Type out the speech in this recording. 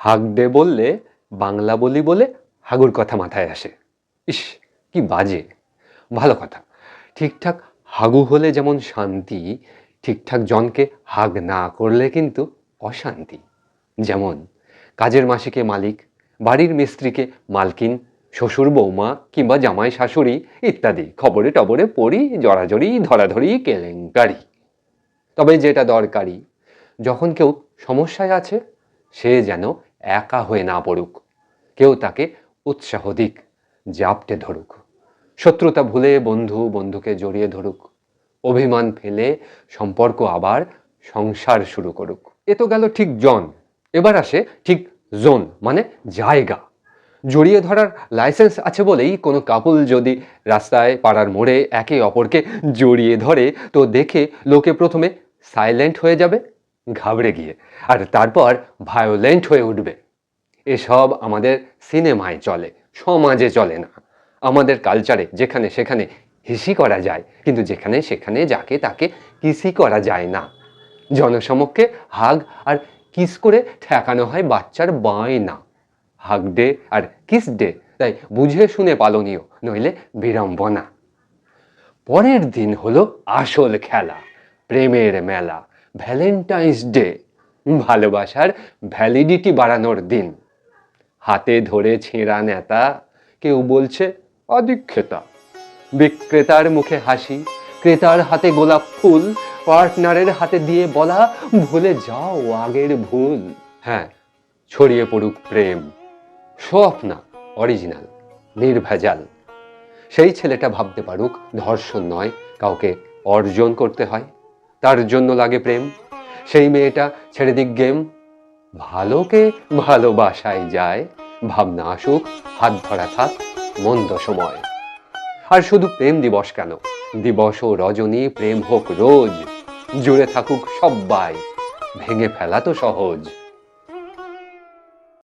Hug day বললে বাংলা বলি বলে হাগুর কথা মাথায় আসে। ইস, কি বাজে। ভালো কথা, ঠিকঠাক হাগু হলে যেমন শান্তি, ঠিকঠাক জনকে হাগ না করলে কিন্তু অশান্তি। যেমন কাজের মাসিকে মালিক, বাড়ির মিস্ত্রিকে মালকিন, শ্বশুর বৌমা কিংবা জামাই শাশুড়ি ইত্যাদি খবরে টবরে পড়ি, জড়াজড়ি ধরাধরি কেলেঙ্কারি। তবে যেটা দরকারি, যখন কেউ সমস্যায় আছে সে যেন একা হয়ে না পড়ুক, কেউ তাকে উৎসাহ দিক, জাপটে ধরুক, শত্রুতা ভুলে বন্ধু বন্ধুকে জড়িয়ে ধরুক, অভিমান ফেলে সম্পর্ক আবার সংসার শুরু করুক। এ তো গেল ঠিক জন। এবার আসে ঠিক জোন, মানে জায়গা। জড়িয়ে ধরার লাইসেন্স আছে বলেই কোনো কাপল যদি রাস্তায় পাড়ার মোড়ে একে অপরকে জড়িয়ে ধরে তো দেখে লোকে প্রথমে সাইলেন্ট হয়ে যাবে ঘাবড়ে গিয়ে, আর তারপর ভায়োলেন্ট হয়ে উঠবে। এসব আমাদের সিনেমায় চলে, সমাজে চলে না। আমাদের কালচারে যেখানে সেখানে হিসি করা যায়, কিন্তু যেখানে সেখানে যাকে তাকে কিসই করা যায় না। জনসমক্ষে হাগ আর কিস করে ঠেকানো হয় বাচ্চার বায়না। হাগ ডে আর কিস ডে তাই বুঝে শুনে পালনীয়, নইলে বিড়ম্বনা। পরের দিন হলো আসল খেলা, প্রেমের মেলা, ভ্যালেন্টাইন্স ডে, ভালোবাসার ভ্যালিডিটি বাড়ানোর দিন। হাতে ধরে ছেঁড়া নেতা, কেউ বলছে আদিক্ষেতা। বিক্রেতার মুখে হাসি, ক্রেতার হাতে গোলাপ ফুল, পার্টনারের হাতে দিয়ে বলা ভুলে যাও আগের ভুল। হ্যাঁ, ছড়িয়ে পড়ুক প্রেম, সব না, অরিজিনাল, নির্ভেজাল। সেই ছেলেটা ভাবতে পারুক ধর্ষণ নয়, কাউকে অর্জন করতে হয়, তার জন্য লাগে প্রেম। সেই মেয়েটা ছেড়ে দিক গেম, ভালোকে ভালোবাসায় যায়, ভাবনা আসুক, হাত ধরা থাক মন্দ সময়। আর শুধু প্রেম দিবস কেন, দিবস ও রজনী প্রেম হোক রোজ, জুড়ে থাকুক সব্বাই, ভেঙে ফেলা তো সহজ।